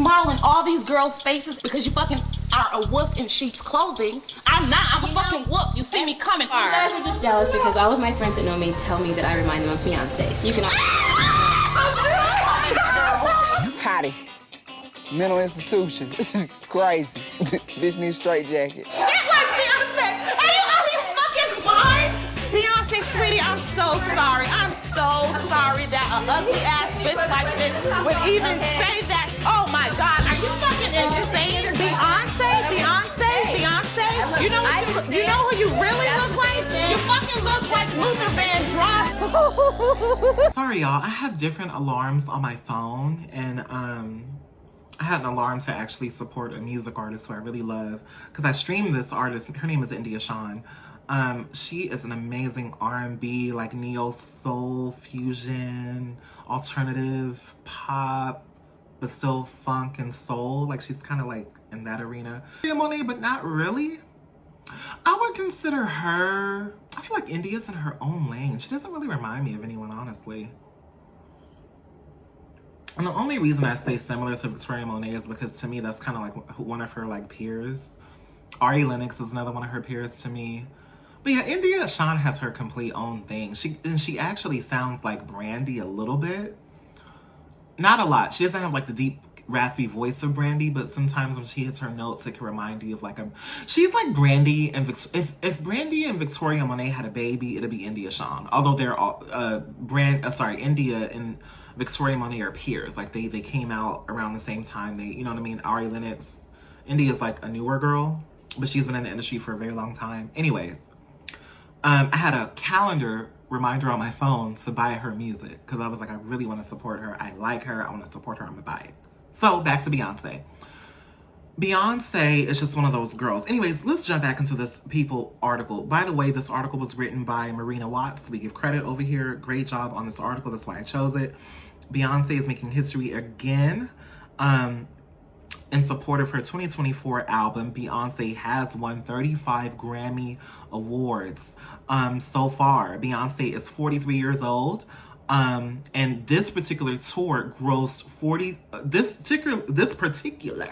smile in all these girls' faces because you fucking are a wolf in sheep's clothing. I'm not. I'm a fucking wolf. You see me coming. You guys are just jealous because all of my friends that know me tell me that I remind them of Beyonce. So you can all... Hottie. Mental institution. Crazy. Bitch needs a straight jacket. Shit like Beyonce. Are you out of your fucking mind? Beyonce, sweetie, I'm so sorry. I'm so sorry that an ugly ass bitch like this would even say that. Oh my God, are you fucking insane? Beyonce. You know who you really look like? You fucking look like Luther Vandross. Sorry, y'all. I have different alarms on my phone, and I had an alarm to actually support a music artist who I really love because I streamed this artist. Her name is India Shawn. She is an amazing R&B, like neo soul, fusion, alternative pop, but still funk and soul. Like she's kind of like in that arena. But not really. I would consider her, I feel like India's in her own lane. She doesn't really remind me of anyone, honestly. And the only reason I say similar to Victoria Monet is because to me, that's kind of like one of her like peers. Ari Lennox is another one of her peers to me. But yeah, India Shawn has her complete own thing. She actually sounds like Brandy a little bit. Not a lot. She doesn't have like the deep raspy voice of Brandy, but sometimes when she hits her notes, it can remind you of like she's like Brandy and if Brandy and Victoria Monet had a baby, it'd be India Shawn. Although they're all India and Victoria Monet are peers. Like they came out around the same time. You know what I mean? Ari Lennox, India's like a newer girl, but she's been in the industry for a very long time. Anyways, I had a calendar reminder on my phone to buy her music because I was like, I really want to support her. I like her. I want to support her. I'm gonna buy it. So back to Beyonce. Beyonce is just one of those girls. Anyways, let's jump back into this People article. By the way, this article was written by Marina Watts. We give credit over here. Great job on this article. That's why I chose it. Beyonce is making history again. In support of her 2024 album, Beyonce has won 35 Grammy Awards so far. Beyonce is 43 years old. And this particular tour grossed this particular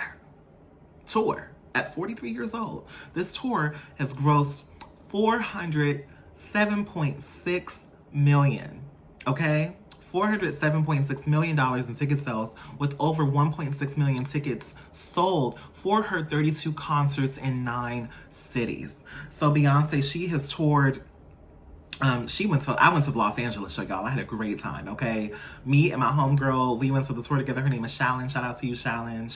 tour at 43 years old. This tour has grossed $407.6 million. Okay? $407.6 million in ticket sales, with over 1.6 million tickets sold for her 32 concerts in 9 cities. So Beyonce, she has toured. I went to Los Angeles, y'all. I had a great time, okay? Me and my homegirl, we went to the tour together. Her name is Shallon. Shout out to you, Shallon.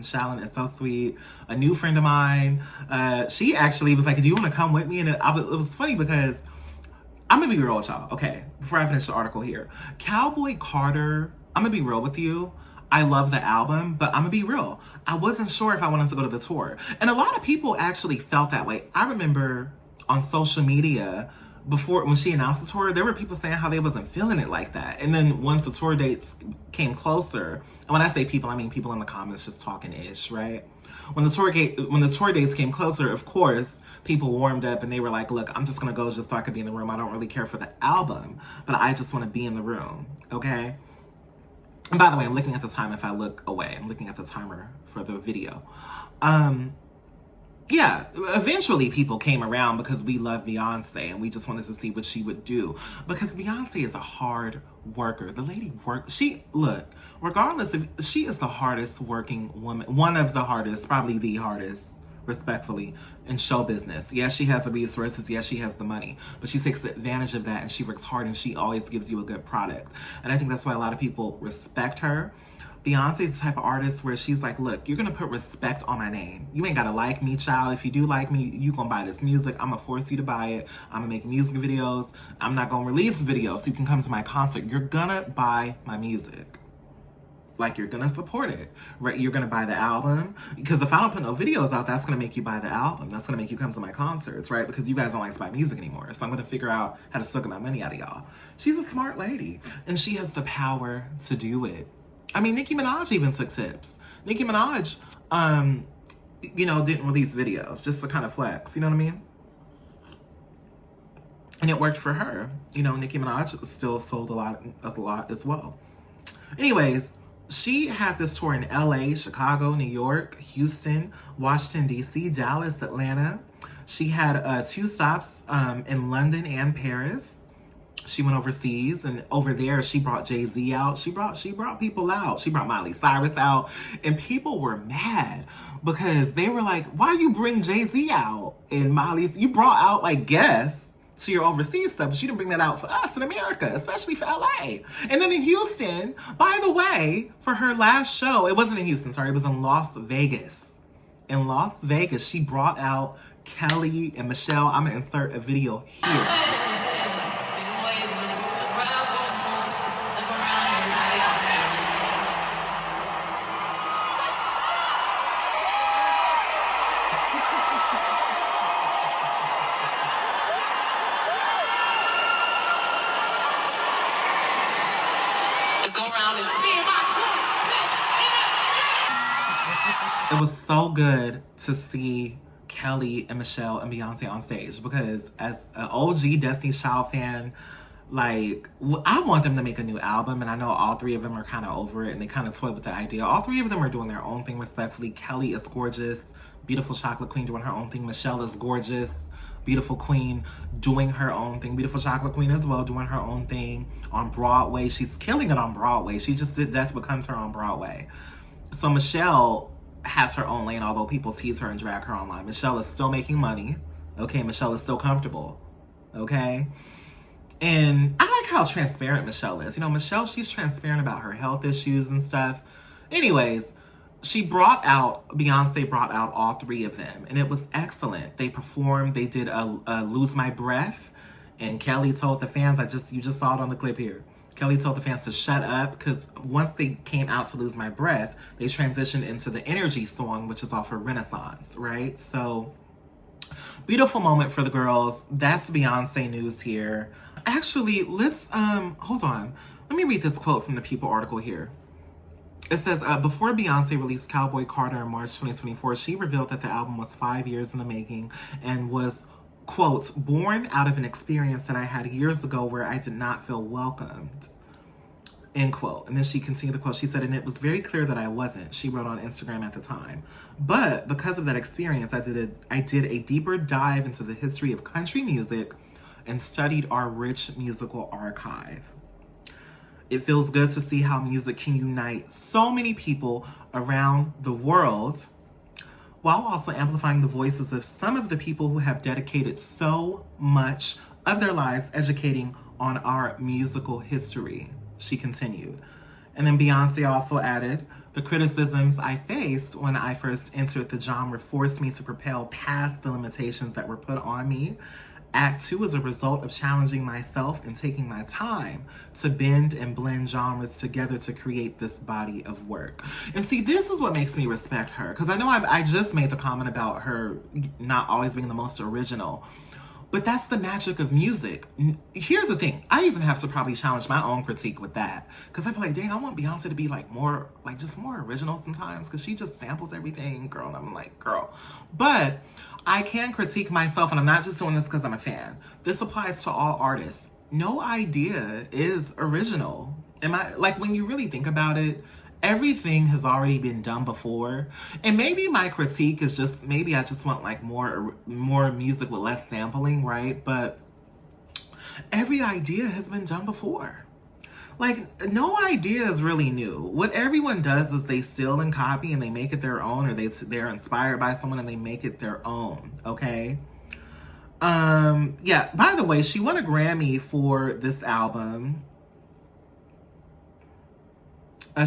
Shallon is so sweet. A new friend of mine, she actually was like, do you want to come with me? And it was funny because I'm gonna be real with y'all, okay, before I finish the article here. Cowboy Carter, I'm gonna be real with you. I love the album, but I'm gonna be real. I wasn't sure if I wanted to go to the tour. And a lot of people actually felt that way. I remember on social media, before, when she announced the tour, there were people saying how they wasn't feeling it like that. And then once the tour dates came closer, and when I say people, I mean people in the comments just talking ish, right? When the tour dates came closer, of course, people warmed up and they were like, look, I'm just gonna go just so I could be in the room. I don't really care for the album, but I just wanna be in the room, okay? And by the way, I'm looking at the time if I look away. I'm looking at the timer for the video. Yeah, eventually people came around because we love Beyonce and we just wanted to see what she would do. Because Beyonce is a hard worker. The lady regardless if she is the hardest working woman, one of the hardest, probably the hardest, respectfully, in show business. Yes, she has the resources. Yes, she has the money. But she takes advantage of that and she works hard and she always gives you a good product. And I think that's why a lot of people respect her. Beyonce is the type of artist where she's like, look, you're going to put respect on my name. You ain't got to like me, child. If you do like me, you going to buy this music. I'm going to force you to buy it. I'm going to make music videos. I'm not going to release videos so you can come to my concert. You're going to buy my music. Like, you're gonna support it, right? You're gonna buy the album, because if I don't put no videos out, that's gonna make you buy the album. That's gonna make you come to my concerts, right? Because you guys don't like to buy music anymore. So I'm gonna figure out how to suck my money out of y'all. She's a smart lady, and she has the power to do it. I mean, Nicki Minaj even took tips. Nicki Minaj, you know, didn't release videos just to kind of flex, you know what I mean? And it worked for her. You know, Nicki Minaj still sold a lot as well. Anyways, she had this tour in LA, Chicago, New York, Houston, Washington, D.C., Dallas, Atlanta. She had 2 stops in London and Paris. She went overseas, and over there she brought Jay-Z out. She brought people out. She brought Miley Cyrus out, and people were mad because they were like, why you bring Jay-Z out? And Miley's, you brought out like guests to your overseas stuff, but you didn't bring that out for us in America, especially for LA. And then in Houston, by the way, for her last show, it wasn't in Houston, sorry, it was in Las Vegas. In Las Vegas, she brought out Kelly and Michelle. I'm gonna insert a video here. It was so good to see Kelly and Michelle and Beyonce on stage, because as an OG Destiny's Child fan, like, I want them to make a new album, and I know all 3 of them are kind of over it, and they kind of toyed with the idea. All 3 of them are doing their own thing respectfully. Kelly is gorgeous, beautiful chocolate queen doing her own thing. Michelle is gorgeous, beautiful queen doing her own thing. Beautiful chocolate queen as well, doing her own thing on Broadway. She's killing it on Broadway. She just did Death Becomes Her on Broadway. So Michelle has her own lane, although people tease her and drag her online. Michelle is still making money. Okay, Michelle is still comfortable. Okay? And I like how transparent Michelle is. You know, Michelle, she's transparent about her health issues and stuff. Anyways, Beyonce brought out all 3 of them, and it was excellent. They performed, they did a Lose My Breath, and Kelly told the fans, you just saw it on the clip here. Kelly told the fans to shut up, because once they came out to Lose My Breath, they transitioned into the Energy song, which is off her Renaissance, right? So, beautiful moment for the girls. That's Beyonce news here. Actually, let's, hold on. Let me read this quote from the People article here. It says, before Beyonce released Cowboy Carter in March 2024, she revealed that the album was 5 years in the making and was, quote, born out of an experience that I had years ago where I did not feel welcomed, end quote. And then she continued the quote. She said, and it was very clear that I wasn't, she wrote on Instagram at the time. But because of that experience, I did a deeper dive into the history of country music and studied our rich musical archive. It feels good to see how music can unite so many people around the world, while also amplifying the voices of some of the people who have dedicated so much of their lives educating on our musical history, she continued. And then Beyonce also added, the criticisms I faced when I first entered the genre forced me to propel past the limitations that were put on me. Act 2 is a result of challenging myself and taking my time to bend and blend genres together to create this body of work. And see, this is what makes me respect her, because I know I just made the comment about her not always being the most original, but that's the magic of music. Here's the thing, I even have to probably challenge my own critique with that, because I feel like, dang, I want Beyonce to be like more, like just more original sometimes, because she just samples everything, girl, and I'm like, girl. But I can critique myself, and I'm not just doing this because I'm a fan. This applies to all artists. No idea is original. Like, when you really think about it, everything has already been done before. And maybe my critique is just, maybe I just want like more music with less sampling, right? But every idea has been done before. Like, no idea is really new. What everyone does is they steal and copy and they make it their own, or they're inspired by someone and they make it their own, okay? Yeah, by the way, she won a Grammy for this album.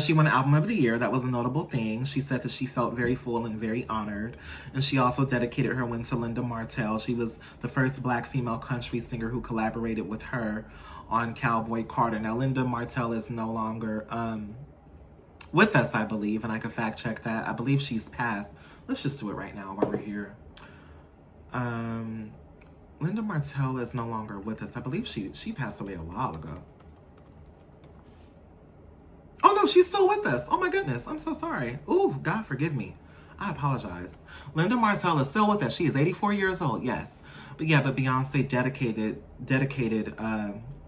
She won Album of the Year. That was a notable thing. She said that she felt very full and very honored. And she also dedicated her win to Linda Martell. She was the first Black female country singer who collaborated with her on Cowboy Carter. Now, Linda Martell is no longer with us, I believe, and I could fact check that. I believe she's passed. Let's just do it right now while we're here. Linda Martell is no longer with us. I believe she passed away a while ago. Oh no, she's still with us. Oh my goodness, I'm so sorry. Ooh, God forgive me. I apologize. Linda Martell is still with us. She is 84 years old, yes. But yeah, but Beyonce dedicated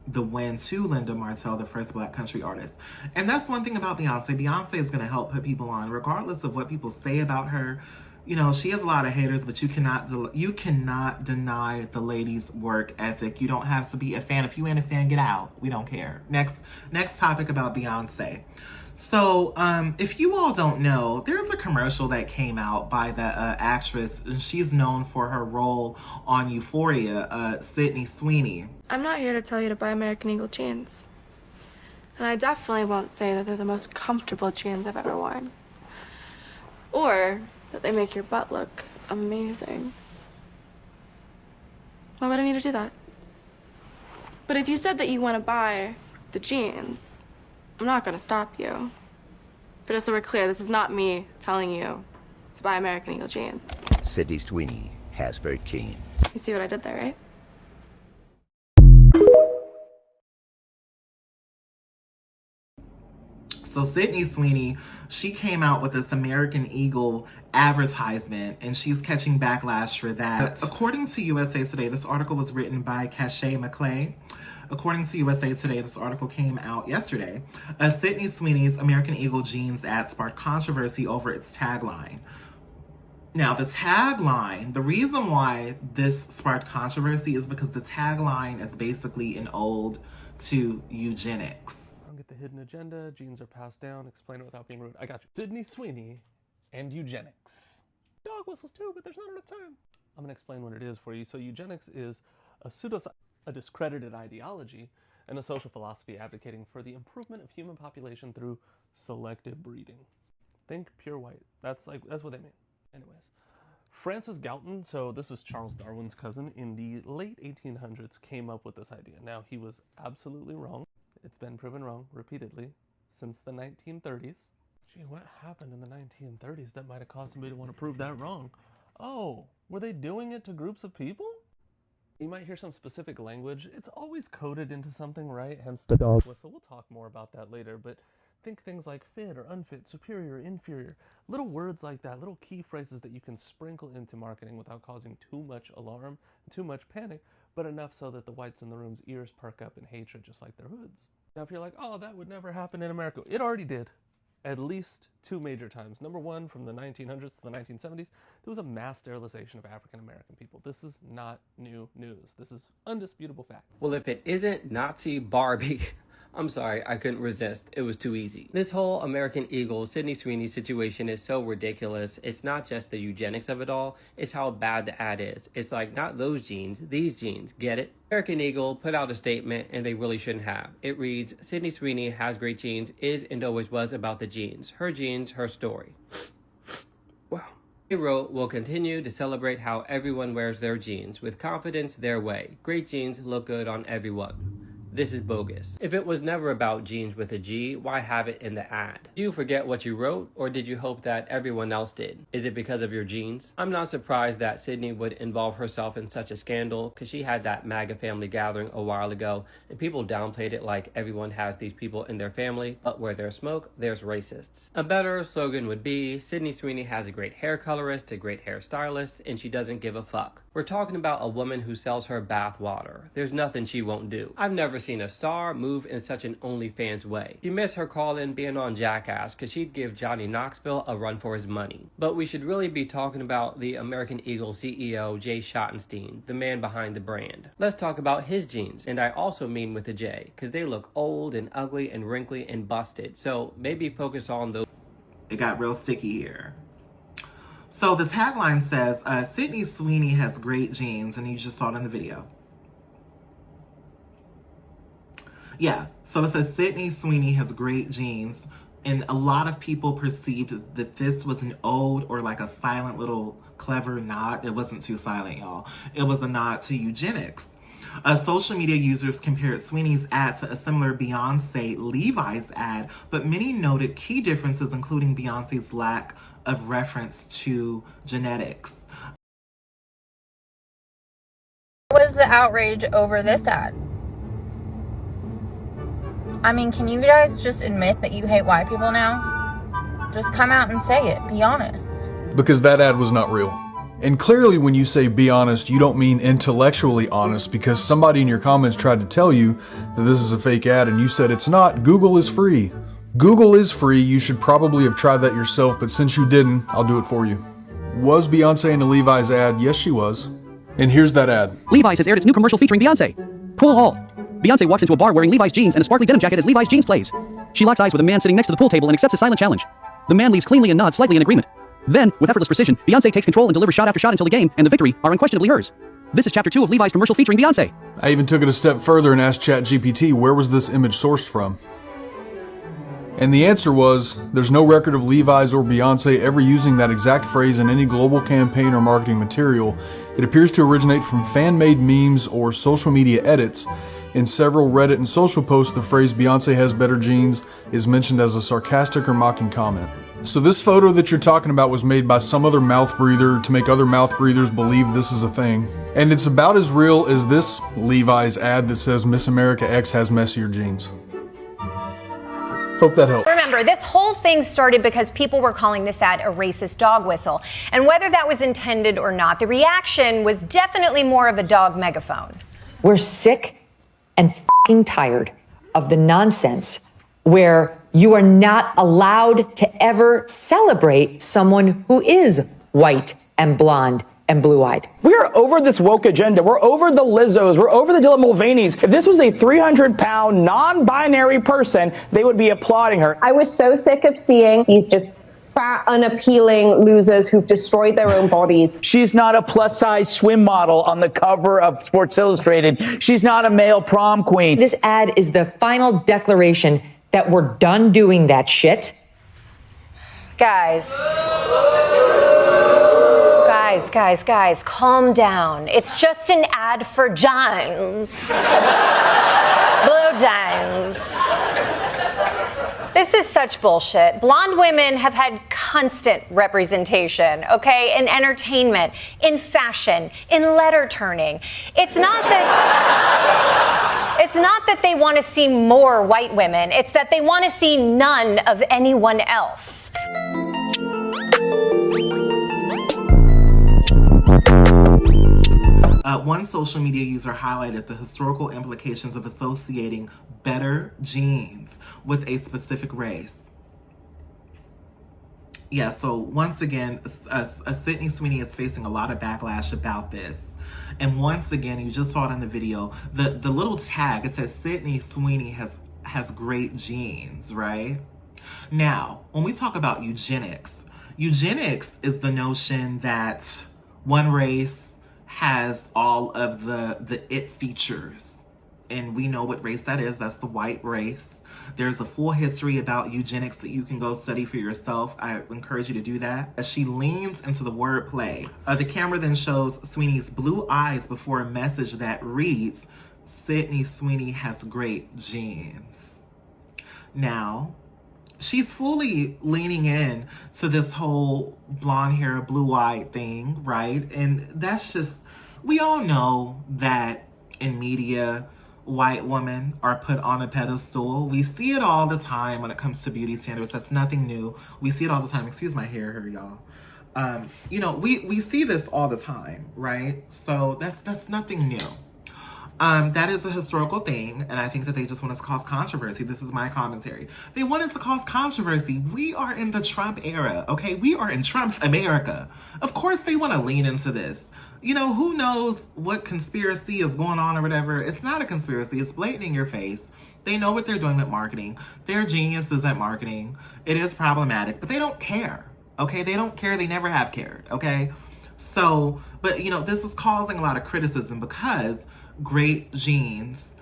the win to Linda Martell, the first Black country artist. And that's one thing about Beyonce. Beyonce is going to help put people on, regardless of what people say about her. You know, she has a lot of haters, but you cannot deny the lady's work ethic. You don't have to be a fan. If you ain't a fan, get out. We don't care. Next topic about Beyonce. So, if you all don't know, there's a commercial that came out by the actress, and she's known for her role on Euphoria, Sydney Sweeney. I'm not here to tell you to buy American Eagle jeans. And I definitely won't say that they're the most comfortable jeans I've ever worn. Or that they make your butt look amazing. Why would I need to do that? But if you said that you want to buy the jeans, I'm not going to stop you. But just so we're clear, this is not me telling you to buy American Eagle jeans. Sydney Sweeney has very jeans. You see what I did there, right? So Sydney Sweeney, she came out with this American Eagle advertisement, and she's catching backlash for that. According to USA Today, this article was written by Cachet McClay. According to USA Today, this article came out yesterday. Sydney Sweeney's American Eagle jeans ad sparked controversy over its tagline. Now, the tagline, the reason why this sparked controversy is because the tagline is basically an ode to eugenics. Don't get the hidden agenda. Genes are passed down. Explain it without being rude. I got you. Sydney Sweeney and eugenics. Dog whistles too, but there's not enough time. I'm gonna explain what it is for you. So eugenics is a discredited ideology and a social philosophy advocating for the improvement of human population through selective breeding. Think pure white. That's what they mean. Anyways, Francis Galton, so this is Charles Darwin's cousin, in the late 1800s came up with this idea. Now, he was absolutely wrong. It's been proven wrong repeatedly since the 1930s. Gee, what happened in the 1930s that might have caused somebody to want to prove that wrong? Oh, were they doing it to groups of people? You might hear some specific language. It's always coded into something, right? Hence the dog whistle. We'll talk more about that later, but think things like fit or unfit, superior, inferior. Little words like that, little key phrases that you can sprinkle into marketing without causing too much alarm, too much panic, but enough so that the whites in the room's ears perk up in hatred just like their hoods. Now if you're like, oh, that would never happen in America, it already did. At least two major times. Number one, from the 1900s to the 1970s, there was a mass sterilization of African American people. This is not new news. This is undisputable fact. Well, if it isn't Nazi Barbie, I'm sorry, I couldn't resist. It was too easy. This whole American Eagle, Sydney Sweeney situation is so ridiculous. It's not just the eugenics of it all, it's how bad the ad is. It's like, not those genes, these genes. Get it? American Eagle put out a statement, and they really shouldn't have. It reads, Sydney Sweeney has great genes, is and always was about the genes. Her genes, her story. Wow. They wrote, we'll continue to celebrate how everyone wears their genes, with confidence their way. Great genes look good on everyone. This is bogus. If it was never about genes with a G, why have it in the ad? Do you forget what you wrote, or did you hope that everyone else did? Is it because of your genes? I'm not surprised that Sydney would involve herself in such a scandal, because she had that MAGA family gathering a while ago, and people downplayed it like everyone has these people in their family, but where there's smoke, there's racists. A better slogan would be, Sydney Sweeney has a great hair colorist, a great hairstylist, and she doesn't give a fuck. We're talking about a woman who sells her bath water. There's nothing she won't do. I've never seen a star move in such an OnlyFans way. You miss her call-in being on Jackass, because she'd give Johnny Knoxville a run for his money. But we should really be talking about the American Eagle CEO, Jay Schottenstein, the man behind the brand. Let's talk about his jeans, and I also mean with a J, because they look old and ugly and wrinkly and busted, so maybe focus on those. It got real sticky here. So the tagline says, Sydney Sweeney has great genes, and you just saw it in the video. Yeah, so it says Sydney Sweeney has great genes, and a lot of people perceived that this was an ode or like a silent little clever nod. It wasn't too silent, y'all. It was a nod to eugenics. Social media users compared Sweeney's ad to a similar Beyonce Levi's ad, but many noted key differences, including Beyonce's lack of reference to genetics. What was the outrage over this ad? I mean, can you guys just admit that you hate white people now? Just come out and say it. Be honest. Because that ad was not real. And clearly when you say be honest, you don't mean intellectually honest, because somebody in your comments tried to tell you that this is a fake ad and you said it's not. Google is free. Google is free. You should probably have tried that yourself, but since you didn't, I'll do it for you. Was Beyonce in the Levi's ad? Yes, she was. And here's that ad. Levi's has aired its new commercial featuring Beyonce. Pool hall. Beyonce walks into a bar wearing Levi's jeans and a sparkly denim jacket as Levi's jeans plays. She locks eyes with a man sitting next to the pool table and accepts a silent challenge. The man leaves cleanly and nods slightly in agreement. Then, with effortless precision, Beyonce takes control and delivers shot after shot until the game and the victory are unquestionably hers. This is chapter 2 of Levi's commercial featuring Beyonce. I even took it a step further and asked ChatGPT, where was this image sourced from? And the answer was, there's no record of Levi's or Beyonce ever using that exact phrase in any global campaign or marketing material. It appears to originate from fan-made memes or social media edits. In several Reddit and social posts, the phrase Beyonce has better genes is mentioned as a sarcastic or mocking comment. So this photo that you're talking about was made by some other mouth breather to make other mouth breathers believe this is a thing. And it's about as real as this Levi's ad that says Miss America X has messier jeans. Hope that helped. Remember, this whole thing started because people were calling this ad a racist dog whistle. And whether that was intended or not, the reaction was definitely more of a dog megaphone. We're sick and fucking tired of the nonsense where you are not allowed to ever celebrate someone who is white and blonde and blue-eyed. We're over this woke agenda. We're over the Lizzos. We're over the Dylan Mulvaney's. If this was a 300-pound non-binary person, they would be applauding her. I was so sick of seeing these just fat, unappealing losers who've destroyed their own bodies. She's not a plus-size swim model on the cover of Sports Illustrated. She's not a male prom queen. This ad is the final declaration that we're done doing that shit. Guys, calm down. It's just an ad for jeans. Blue jeans. This is such bullshit. Blonde women have had constant representation, okay? In entertainment, in fashion, in letter turning. It's not that they want to see more white women. It's that they want to see none of anyone else. One social media user highlighted the historical implications of associating better genes with a specific race. Yeah, so once again, Sydney Sweeney is facing a lot of backlash about this. And once again, you just saw it in the video, the little tag, it says Sydney Sweeney has great genes, right? Now, when we talk about eugenics is the notion that one race has all of the it features. And we know what race that is. That's the white race. There's a full history about eugenics that you can go study for yourself. I encourage you to do that. As she leans into the wordplay, the camera then shows Sweeney's blue eyes before a message that reads, Sydney Sweeney has great genes. Now, she's fully leaning in to this whole blonde hair, blue-eyed thing, right? And that's just, we all know that in media, white women are put on a pedestal. We see it all the time when it comes to beauty standards. That's nothing new. We see it all the time. Excuse my hair here, y'all. You know, we see this all the time, right? So that's nothing new. That is a historical thing, and I think that they just want us to cause controversy. This is my commentary. They want us to cause controversy. We are in the Trump era, okay? We are in Trump's America. Of course they want to lean into this. You know, who knows what conspiracy is going on or whatever. It's not a conspiracy. It's blatant in your face. They know what they're doing with marketing. They're geniuses at marketing. It is problematic, but they don't care, okay? They don't care. They never have cared, okay? So, but, you know, this is causing a lot of criticism because great genes,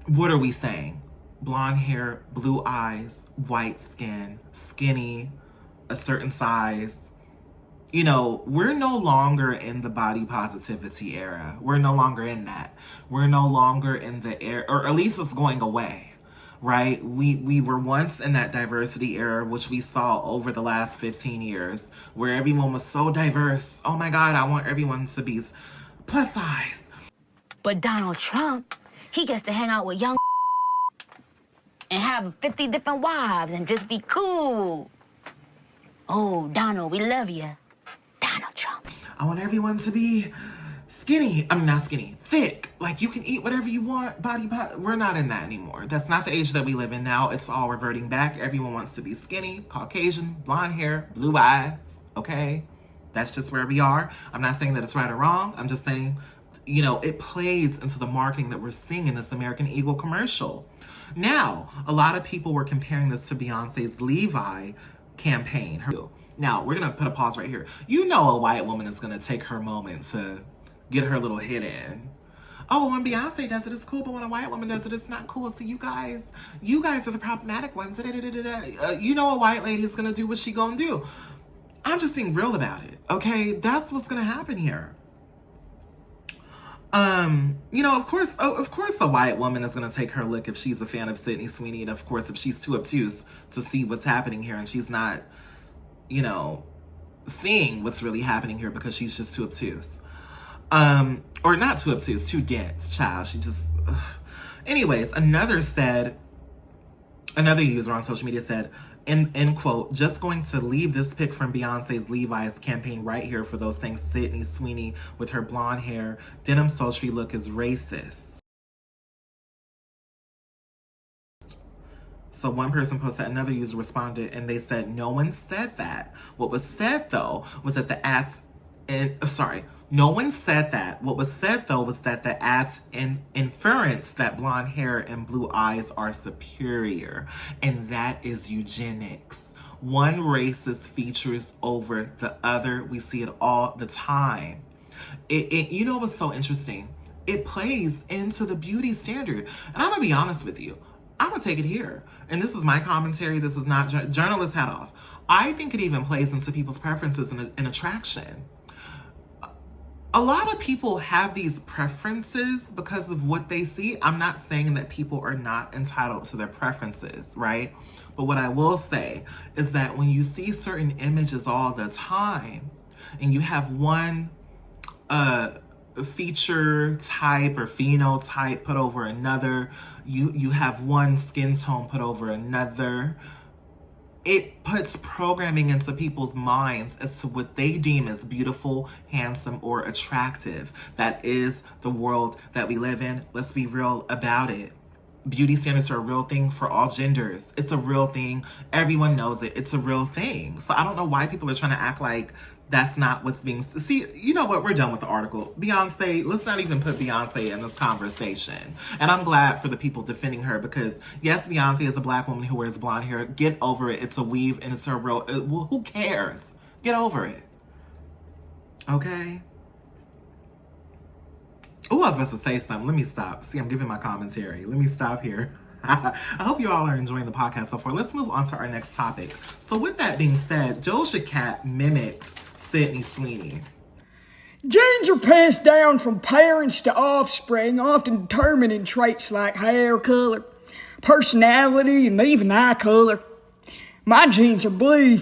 what are we saying? Blonde hair, blue eyes, white skin, skinny, a certain size. You know, we're no longer in the body positivity era. We're no longer in that. We're no longer in the era, or at least it's going away, right? We were once in that diversity era, which we saw over the last 15 years, where everyone was so diverse. Oh my God, I want everyone to be plus size. But Donald Trump, he gets to hang out with young and have 50 different wives and just be cool. Oh, Donald, we love you. Donald Trump. I want everyone to be skinny. I'm not skinny, thick. Like, you can eat whatever you want, we're not in that anymore. That's not the age that we live in now. It's all reverting back. Everyone wants to be skinny, Caucasian, blonde hair, blue eyes, okay? That's just where we are. I'm not saying that it's right or wrong. I'm just saying, you know, it plays into the marketing that we're seeing in this American Eagle commercial. Now, a lot of people were comparing this to Beyonce's Levi campaign. Now, we're gonna put a pause right here. You know a white woman is gonna take her moment to get her little hit in. Oh, when Beyonce does it, it's cool, but when a white woman does it, it's not cool. So you guys are the problematic ones. You know a white lady is gonna do what she gonna do. I'm just being real about it, okay? That's what's gonna happen here. You know, of course, a white woman is gonna take her lick if she's a fan of Sydney Sweeney, and of course, if she's too obtuse to see what's happening here, and she's not, you know, seeing what's really happening here because she's just too obtuse. Or not too obtuse, too dense, child. She just, ugh. Anyways, another user on social media said, end quote, just going to leave this pic from Beyonce's Levi's campaign right here for those saying Sydney Sweeney with her blonde hair, denim sultry look is racist. So one person posted, another user responded, and they said, no one said that. What was said, though, was that no one said that. What was said, though, was that the ad's inference that blonde hair and blue eyes are superior. And that is eugenics. One racist features over the other. We see it all the time. You know what's so interesting? It plays into the beauty standard. And I'm going to be honest with you. I'm going to take it here. And this is my commentary. This is not journalist hat off. I think it even plays into people's preferences and attraction. A lot of people have these preferences because of what they see. I'm not saying that people are not entitled to their preferences, right? But what I will say is that when you see certain images all the time and you have one feature type or phenotype put over another, you have one skin tone put over another, it puts programming into people's minds as to what they deem as beautiful, handsome, or attractive. That is the world that we live in. Let's be real about it. Beauty standards are a real thing for all genders. It's a real thing. Everyone knows it. It's a real thing. So I don't know why people are trying to act like that's not what's being... See, you know what? We're done with the article. Beyonce, let's not even put Beyonce in this conversation. And I'm glad for the people defending her because, yes, Beyonce is a black woman who wears blonde hair. Get over it. It's a weave and it's her real... Well, who cares? Get over it. Okay? Oh, I was about to say something. Let me stop. See, I'm giving my commentary. Let me stop here. I hope you all are enjoying the podcast so far. Let's move on to our next topic. So with that being said, Doja Cat mimicked Sydney Sweeney. Genes are passed down from parents to offspring, often determining traits like hair color, personality, and even eye color. My genes are blue.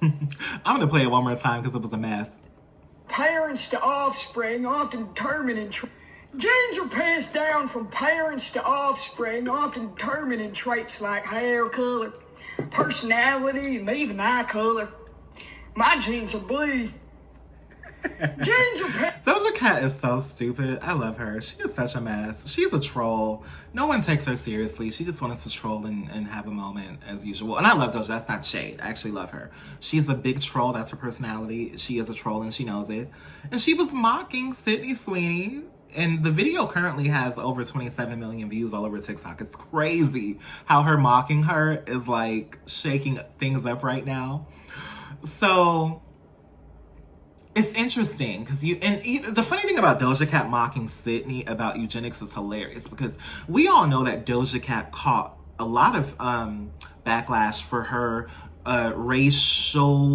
I'm going to play it one more time because it was a mess. Parents to offspring, often determining genes are passed down from parents to offspring, often determining traits like hair color, personality, and even eye color. My genes are blue. Doja Cat is so stupid. I love her. She is such a mess. She's a troll. No one takes her seriously. She just wanted to troll and have a moment as usual. And I love Doja. That's not shade. I actually love her. She's a big troll. That's her personality. She is a troll and she knows it. And she was mocking Sydney Sweeney. And the video currently has over 27 million views all over TikTok. It's crazy how her mocking her is like shaking things up right now. So it's interesting because the funny thing about Doja Cat mocking Sydney about eugenics is hilarious because we all know that Doja Cat caught a lot of backlash for her racial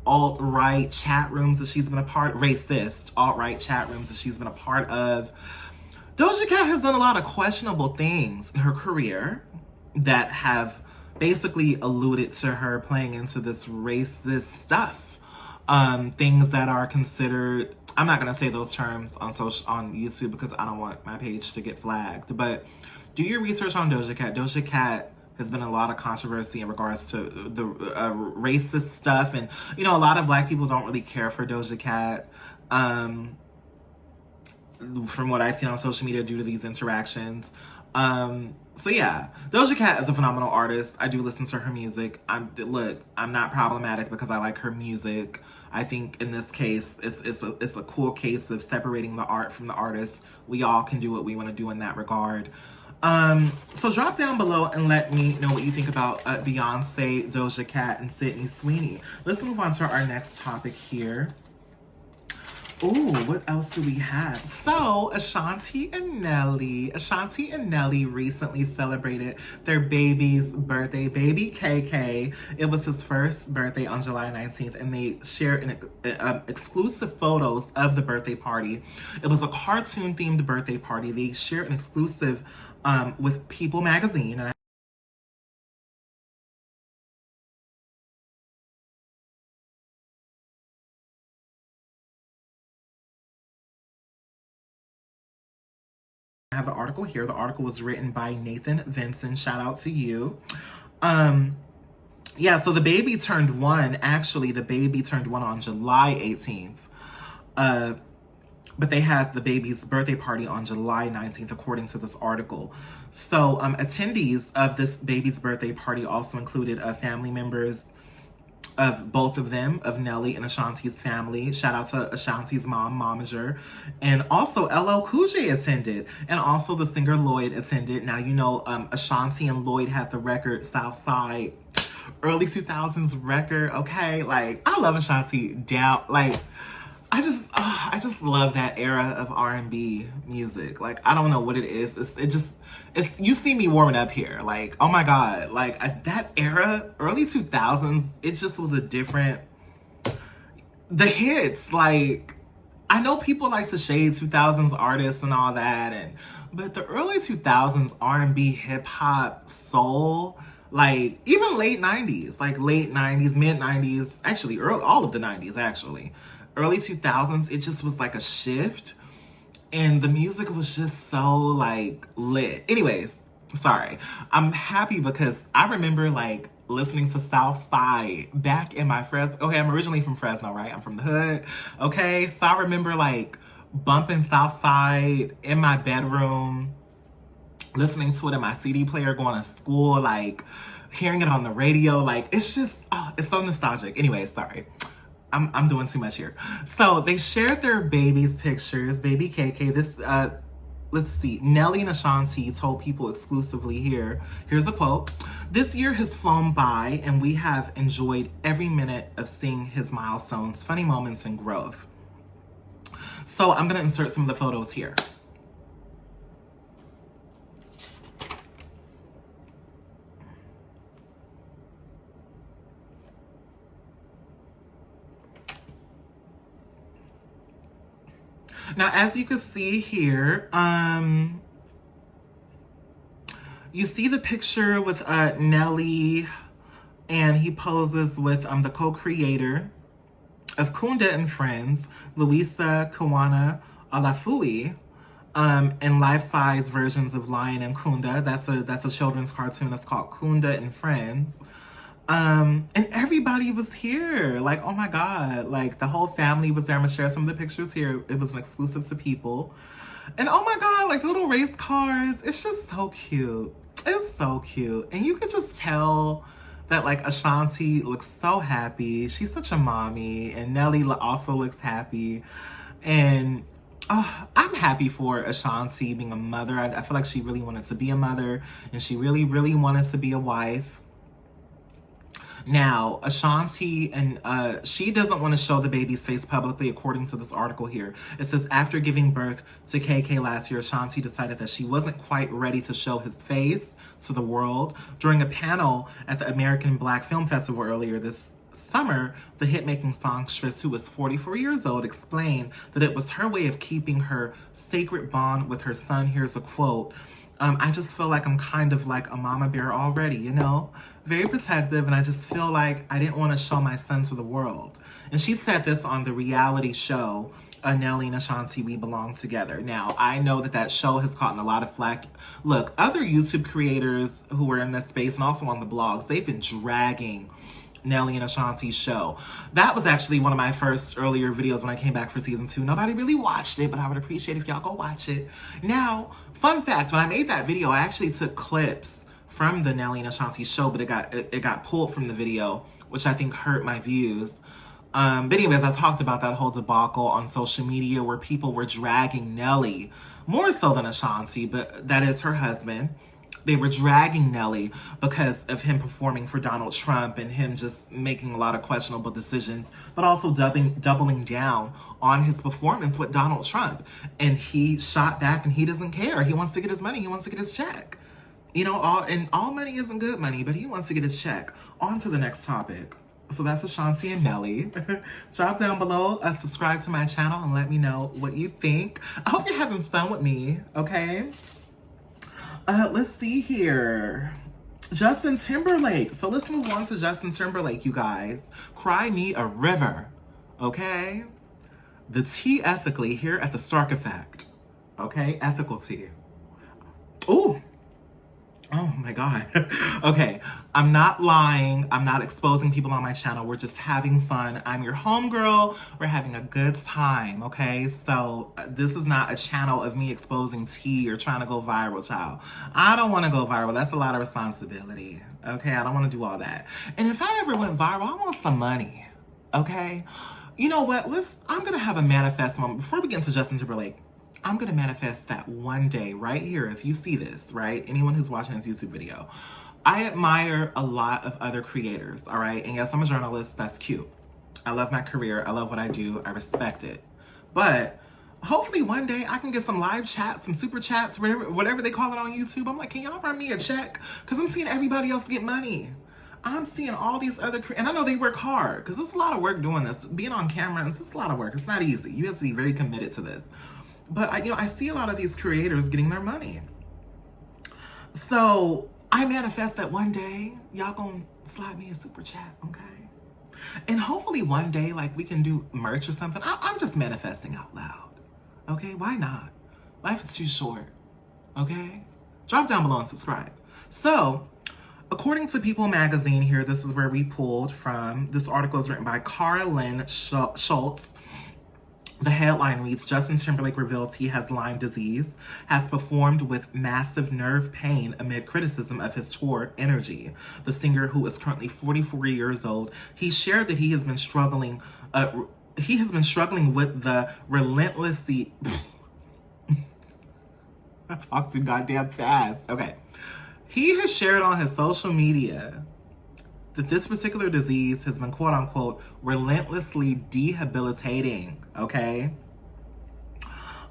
alt-right chat rooms that she's been a part, racist alt-right chat rooms that she's been a part of. Doja Cat has done a lot of questionable things in her career that have basically alluded to her playing into this racist stuff. Things that are considered, I'm not gonna say those terms on YouTube because I don't want my page to get flagged, but do your research on Doja Cat. Doja Cat has been a lot of controversy in regards to the racist stuff. And, you know, a lot of Black people don't really care for Doja Cat. From what I've seen on social media due to these interactions. So yeah, Doja Cat is a phenomenal artist. I do listen to her music. I'm not problematic because I like her music. I think in this case, it's a cool case of separating the art from the artist. We all can do what we want to do in that regard. So drop down below and let me know what you think about Beyonce, Doja Cat, and Sydney Sweeney. Let's move on to our next topic here. Ooh, what else do we have? So, Ashanti and Nelly. Ashanti and Nelly recently celebrated their baby's birthday, baby KK. It was his first birthday on July 19th, and they shared exclusive photos of the birthday party. It was a cartoon-themed birthday party. They shared an exclusive with People magazine. And I have the article here. The article was written by Nathan Vinson. Shout out to you. Yeah, so the baby turned 1. Actually, the baby turned 1 on July 18th. But they had the baby's birthday party on July 19th, according to this article. So attendees of this baby's birthday party also included family members of both of them, of Nelly and Ashanti's family. Shout out to Ashanti's mom, Momager. And also LL Cool J attended. And also the singer Lloyd attended. Now, you know, Ashanti and Lloyd had the record Southside, early 2000s record, okay? Like, I love Ashanti down, like, I just love that era of R&B music. Like, I don't know what it is. It's you see me warming up here. Like, oh my God. Like, that era, early 2000s, it just was a different, the hits, like, I know people like to shade 2000s artists and all that, but the early 2000s R&B, hip hop, soul, like, even late 90s, like late 90s, mid 90s, actually, all of the 90s, actually. Early 2000s, it just was like a shift, and the music was just so like lit. Anyways, sorry. I'm happy because I remember like listening to Southside back in my Fresno. Okay, I'm originally from Fresno, right? I'm from the hood. Okay, so I remember like bumping Southside in my bedroom, listening to it in my CD player, going to school, like hearing it on the radio. Like, it's just, it's so nostalgic. Anyways, sorry. I'm doing too much here. So they shared their baby's pictures, baby KK. This, let's see, Nelly and Ashanti told People exclusively here. Here's a quote. "This year has flown by and we have enjoyed every minute of seeing his milestones, funny moments, and growth." So I'm gonna insert some of the photos here. Now, as you can see here, you see the picture with Nelly, and he poses with the co-creator of Kunda and Friends, Luisa Kawana Alafui, in life-size versions of Lion and Kunda. That's a children's cartoon. It's called Kunda and Friends. And everybody was here. Like, oh my God. Like, the whole family was there. I'm gonna share some of the pictures here. It was an exclusive to People. And oh my God, like little race cars. It's just so cute. It's so cute. And you could just tell that like Ashanti looks so happy. She's such a mommy. And Nelly also looks happy. And I'm happy for Ashanti being a mother. I feel like she really wanted to be a mother. And she really, really wanted to be a wife. Now, Ashanti, and she doesn't want to show the baby's face publicly, according to this article here. It says, after giving birth to KK last year, Ashanti decided that she wasn't quite ready to show his face to the world. During a panel at the American Black Film Festival earlier this summer, the hit-making songstress, who was 44 years old, explained that it was her way of keeping her sacred bond with her son. Here's a quote. I just feel like I'm kind of like a mama bear already, you know? Very protective, and I just feel like I didn't want to show my son to the world. And she said this on the reality show, Nelly and Ashanti, We Belong Together. Now, I know that that show has gotten a lot of flack. Look, other YouTube creators who are in this space and also on the blogs, they've been dragging Nelly and Ashanti's show. That was actually one of my first earlier videos when I came back for season 2. Nobody really watched it, but I would appreciate if y'all go watch it. Now, fun fact, when I made that video, I actually took clips from the Nelly and Ashanti show, but it got pulled from the video, which I think hurt my views. But anyways, I talked about that whole debacle on social media where people were dragging Nelly, more so than Ashanti, but that is her husband. They were dragging Nelly because of him performing for Donald Trump and him just making a lot of questionable decisions, but also doubling down on his performance with Donald Trump. And he shot back and he doesn't care. He wants to get his money. He wants to get his check. You know, all money isn't good money, but he wants to get his check. On to the next topic. So that's Ashanti and Nelly. Drop down below, subscribe to my channel, and let me know what you think. I hope you're having fun with me, okay? Let's see here. Justin Timberlake. So let's move on to Justin Timberlake, you guys. Cry me a river, okay? The tea ethically here at the Stark Effect, okay? Ethical tea. Ooh. Oh my God. Okay, I'm not lying. I'm not exposing people on my channel. We're just having fun. I'm your homegirl. We're having a good time, okay? So this is not a channel of me exposing tea or trying to go viral, child. I don't want to go viral. That's a lot of responsibility, okay? I don't want to do all that. And if I ever went viral, I want some money, okay? You know what? I'm going to have a manifest moment. Before we get into Justin Timberlake, I'm going to manifest that one day right here. If you see this, right? Anyone who's watching this YouTube video. I admire a lot of other creators, all right? And yes, I'm a journalist. That's cute. I love my career. I love what I do. I respect it. But hopefully one day I can get some live chats, some super chats, whatever they call it on YouTube. I'm like, can y'all run me a check? Because I'm seeing everybody else get money. I'm seeing all these other, and I know they work hard because it's a lot of work doing this. Being on camera, it's a lot of work. It's not easy. You have to be very committed to this. But I see a lot of these creators getting their money. So I manifest that one day, y'all gonna slide me a super chat, okay? And hopefully one day, like, we can do merch or something. I'm just manifesting out loud, okay? Why not? Life is too short, okay? Drop down below and subscribe. So, according to People magazine here, this is where we pulled from. This article is written by Carolyn Schultz. The headline reads, Justin Timberlake reveals he has Lyme disease, has performed with massive nerve pain amid criticism of his tour energy. The singer, who is currently 44 years old, he shared that he has been struggling with the relentlessly... I talk too goddamn fast. Okay. He has shared on his social media that this particular disease has been, quote unquote, relentlessly debilitating, okay?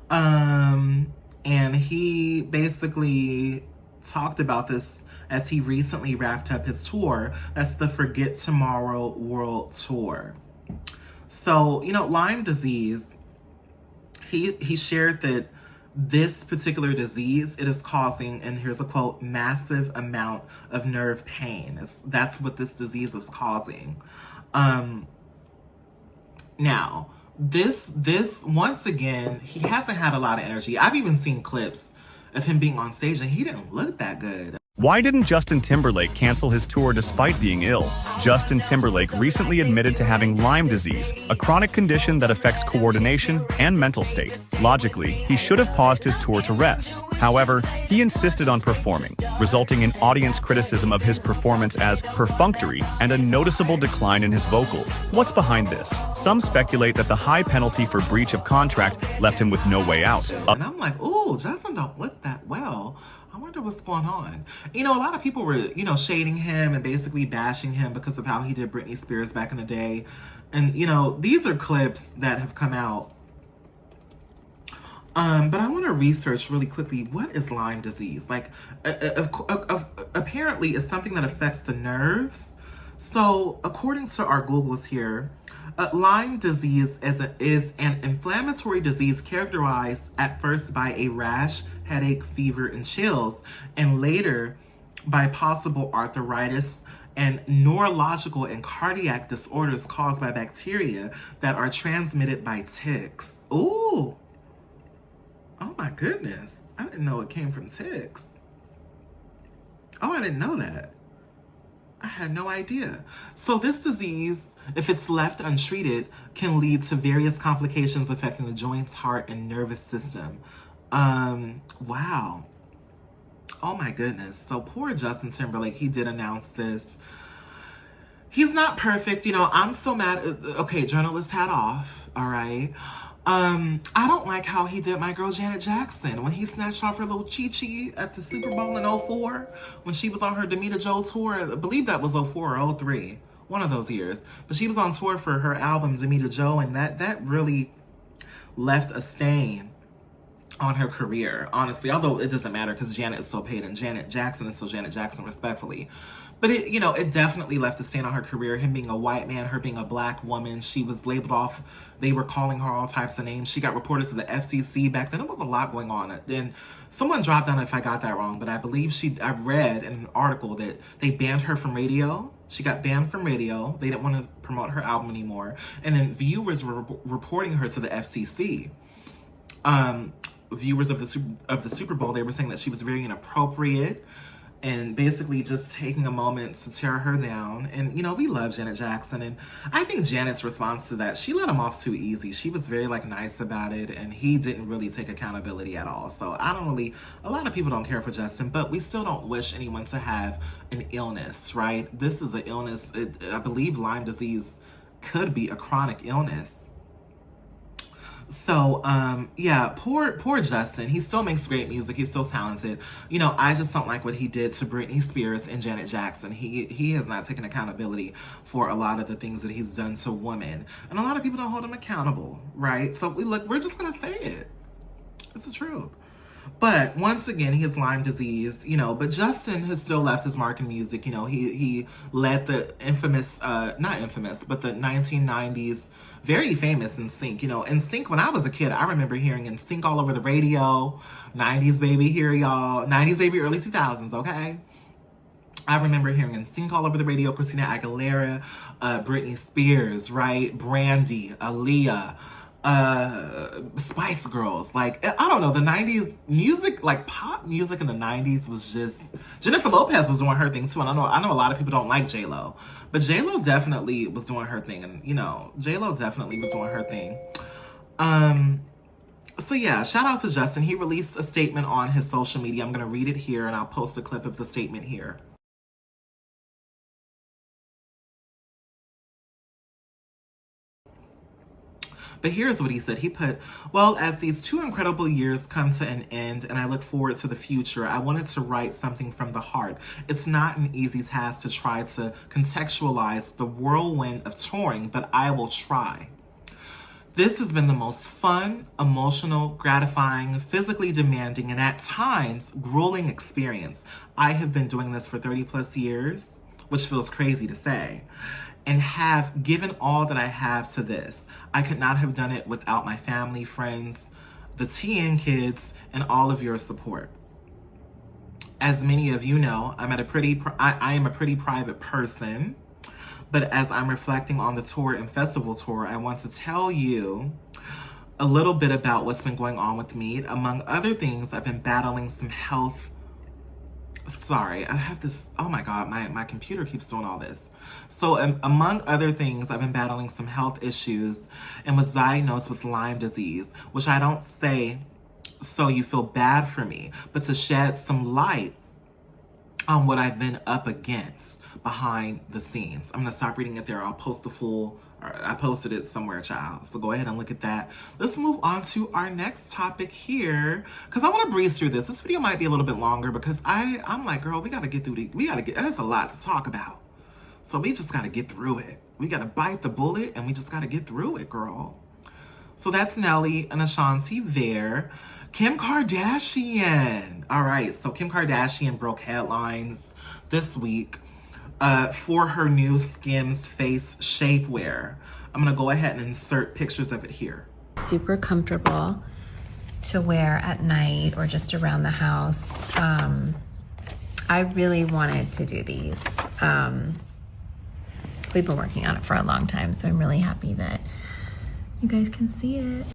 And he basically talked about this as he recently wrapped up his tour. That's the Forget Tomorrow World Tour. So, Lyme disease, he shared that this particular disease, it is causing, and here's a quote, massive amount of nerve pain. That's what this disease is causing. Now, this once again, he hasn't had a lot of energy. I've even seen clips of him being on stage and he didn't look that good. Why didn't Justin Timberlake cancel his tour despite being ill? Justin Timberlake recently admitted to having Lyme disease, a chronic condition that affects coordination and mental state. Logically, he should have paused his tour to rest. However, he insisted on performing, resulting in audience criticism of his performance as perfunctory and a noticeable decline in his vocals. What's behind this? Some speculate that the high penalty for breach of contract left him with no way out. And I'm like, ooh, Justin don't look that well. I wonder what's going on. You know, a lot of people were, you know, shading him and basically bashing him because of how he did Britney Spears back in the day. And, you know, these are clips that have come out. But I want to research really quickly, what is Lyme disease? Like, apparently it's something that affects the nerves. So according to our Googles here, Lyme disease is an inflammatory disease characterized at first by a rash, headache, fever, and chills, and later by possible arthritis and neurological and cardiac disorders caused by bacteria that are transmitted by ticks. Ooh. Oh my goodness. I didn't know it came from ticks. Oh, I didn't know that. I had no idea. So this disease, if it's left untreated, can lead to various complications affecting the joints, heart, and nervous system. Wow. Oh my goodness. So poor Justin Timberlake, he did announce this. He's not perfect. You know, I'm so mad. Okay, journalist hat off. All right. I don't like how he did my girl Janet Jackson when he snatched off her little chi-chi at the Super Bowl in 04 when she was on her Demita Joe tour. I believe that was 04 or 03, one of those years. But she was on tour for her album Demita Joe, and that really left a stain on her career, honestly. Although it doesn't matter because Janet is still paid and Janet Jackson is still Janet Jackson, respectfully. But it, you know, it definitely left a stain on her career. Him being a white man, her being a black woman. She was labeled off. They were calling her all types of names. She got reported to the FCC back then. There was a lot going on. Then someone dropped down if I got that wrong, but I believe I read in an article that they banned her from radio. She got banned from radio. They didn't want to promote her album anymore. And then viewers were reporting her to the FCC. Viewers of the Super Bowl, they were saying that she was very inappropriate and basically just taking a moment to tear her down. And, you know, we love Janet Jackson. And I think Janet's response to that, she let him off too easy. She was very, like, nice about it. And he didn't really take accountability at all. So I don't really, a lot of people don't care for Justin, but we still don't wish anyone to have an illness, right? This is an illness. I believe Lyme disease could be a chronic illness. So, yeah, poor Justin. He still makes great music. He's still talented. You know, I just don't like what he did to Britney Spears and Janet Jackson. He has not taken accountability for a lot of the things that he's done to women. And a lot of people don't hold him accountable, right? So we're just going to say it. It's the truth. But once again, he has Lyme disease, you know, but Justin has still left his mark in music. You know, he led the infamous, not infamous, but the 1990s, very famous NSYNC. You know, NSYNC, when I was a kid, I remember hearing NSYNC all over the radio. 90s baby, here y'all. 90s baby, early 2000s, okay? I remember hearing NSYNC all over the radio. Christina Aguilera, Britney Spears, right? Brandy, Aaliyah. Spice Girls. Like, I don't know, the 90s music, like pop music in the 90s was just, Jennifer Lopez was doing her thing too. And I know a lot of people don't like J-Lo, but J-Lo definitely was doing her thing. And, you know, J-Lo definitely was doing her thing. So yeah, shout out to Justin. He released a statement on his social media. I'm going to read it here and I'll post a clip of the statement here. But here's what he said. He put, well, as these 2 incredible years come to an end and I look forward to the future, I wanted to write something from the heart. It's not an easy task to try to contextualize the whirlwind of touring, but I will try. This has been the most fun, emotional, gratifying, physically demanding, and at times grueling experience. I have been doing this for 30 plus years, which feels crazy to say, and have given all that I have to this. I could not have done it without my family, friends, the TN kids, and all of your support. As many of you know, I am a pretty private person, but as I'm reflecting on the tour and festival tour, I want to tell you a little bit about what's been going on with me. Among other things, I've been battling some health. Sorry, I have this, oh my God, my computer keeps doing all this. So among other things, I've been battling some health issues and was diagnosed with Lyme disease, which I don't say so you feel bad for me, but to shed some light on what I've been up against behind the scenes. I'm gonna stop reading it there. I'll post the full, I posted it somewhere, child. So go ahead and look at that. Let's move on to our next topic here, because I want to breeze through this. This video might be a little bit longer because I'm like, girl, we gotta get through there's a lot to talk about. So we just gotta get through it. We gotta bite the bullet and we just gotta get through it, girl. So that's Nelly and Ashanti there. Kim Kardashian. All right, so Kim Kardashian broke headlines this week for her new SKIMS face shapewear. I'm gonna go ahead and insert pictures of it here. Super comfortable to wear at night or just around the house. I really wanted to do these. We've been working on it for a long time, so I'm really happy that you guys can see it.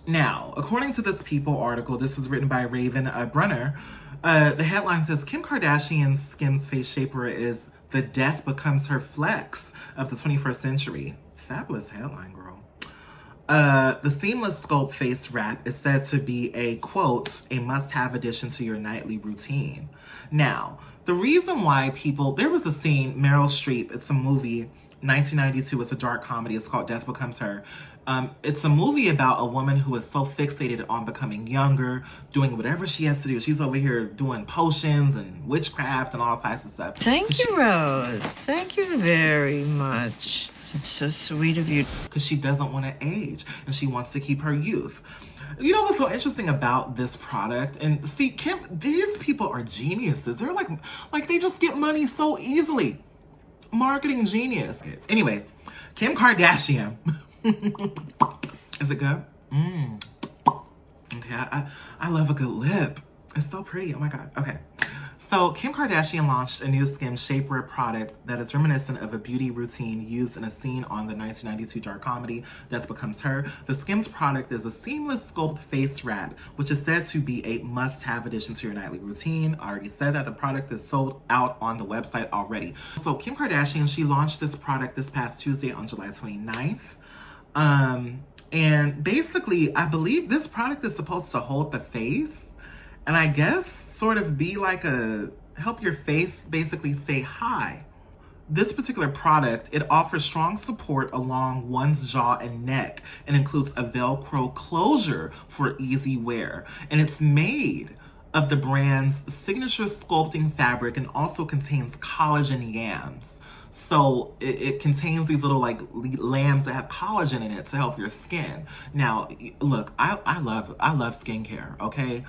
Now, according to this People article, this was written by Raven Brunner, the headline says, Kim Kardashian's SKIMS face shapewear is the death becomes her flex of the 21st century. Fabulous headline, girl. The seamless sculpt face wrap is said to be a, quote, a must-have addition to your nightly routine. Now, the reason why there was a scene, Meryl Streep, it's a movie, 1992, it's a dark comedy, it's called Death Becomes Her. It's a movie about a woman who is so fixated on becoming younger, doing whatever she has to do. She's over here doing potions and witchcraft and all types of stuff. Thank you, Rose. Thank you very much. It's so sweet of you. Because she doesn't want to age and she wants to keep her youth. You know what's so interesting about this product? And see, Kim, these people are geniuses. They're like they just get money so easily. Marketing genius. Anyways, Kim Kardashian. Is it good? Okay, I love a good lip. It's so pretty. Oh my God. Okay. So Kim Kardashian launched a new SKIMS shapewear product that is reminiscent of a beauty routine used in a scene on the 1992 dark comedy Death Becomes Her. The SKIMS product is a seamless sculpt face wrap, which is said to be a must-have addition to your nightly routine. I already said that the product is sold out on the website already. So Kim Kardashian, she launched this product this past Tuesday on July 29th. And basically, I believe this product is supposed to hold the face and I guess sort of be like help your face basically stay high. This particular product, it offers strong support along one's jaw and neck and includes a Velcro closure for easy wear. And it's made of the brand's signature sculpting fabric and also contains collagen yams. So it contains these little like lambs that have collagen in it to help your skin. Now, look, I love skincare, okay?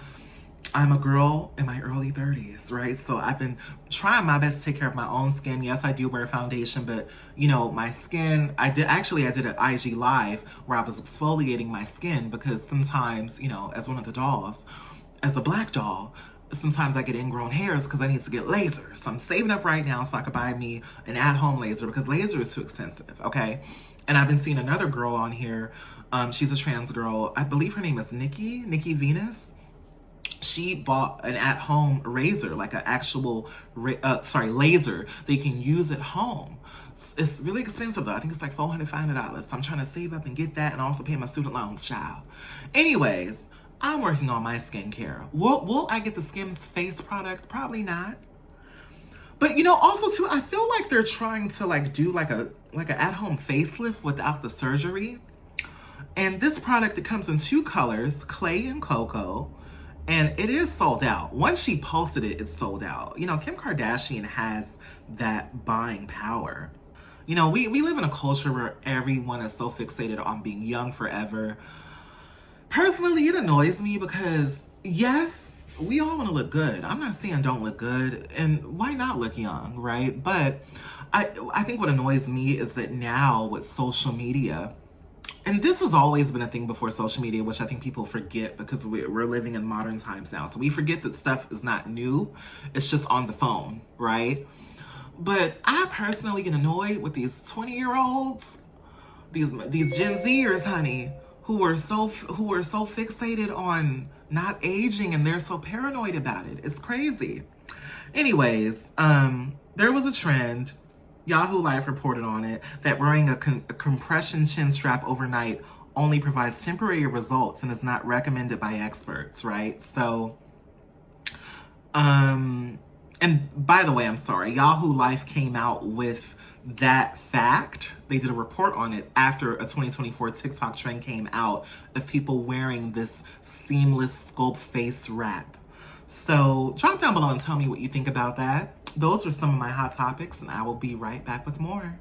I'm a girl in my early 30s, right? So I've been trying my best to take care of my own skin. Yes, I do wear foundation, but you know, my skin, I did an IG live where I was exfoliating my skin because sometimes, you know, as one of the dolls, as a black doll, sometimes I get ingrown hairs because I need to get laser. So I'm saving up right now so I could buy me an at-home laser because laser is too expensive, okay? And I've been seeing another girl on here. She's a trans girl. I believe her name is Nikki Venus. She bought an at-home razor, like an actual, laser that you can use at home. It's really expensive though. I think it's like $400, $500. So I'm trying to save up and get that and also pay my student loans, child. Anyways, I'm working on my skincare. Will I get the SKIMS face product? Probably not. But you know, also too, I feel like they're trying to like do like an at-home facelift without the surgery. And this product, it comes in 2 colors, clay and cocoa. And it is sold out. Once she posted it, it's sold out. You know, Kim Kardashian has that buying power. You know, we live in a culture where everyone is so fixated on being young forever. Personally, it annoys me because, yes, we all want to look good. I'm not saying don't look good, and why not look young, right? But I think what annoys me is that now with social media, and this has always been a thing before social media, which I think people forget because we're living in modern times now. So we forget that stuff is not new. It's just on the phone, right? But I personally get annoyed with these 20-year-olds, these Gen Zers, honey, who are so fixated on not aging and they're so paranoid about it. It's crazy. Anyways, there was a trend. Yahoo Life reported on it that wearing a compression chin strap overnight only provides temporary results and is not recommended by experts, right? So And by the way, I'm sorry, Yahoo Life came out with that fact. They did a report on it after a 2024 TikTok trend came out of people wearing this seamless sculpt face wrap. So drop down below and tell me what you think about that. Those are some of my hot topics, and I will be right back with more.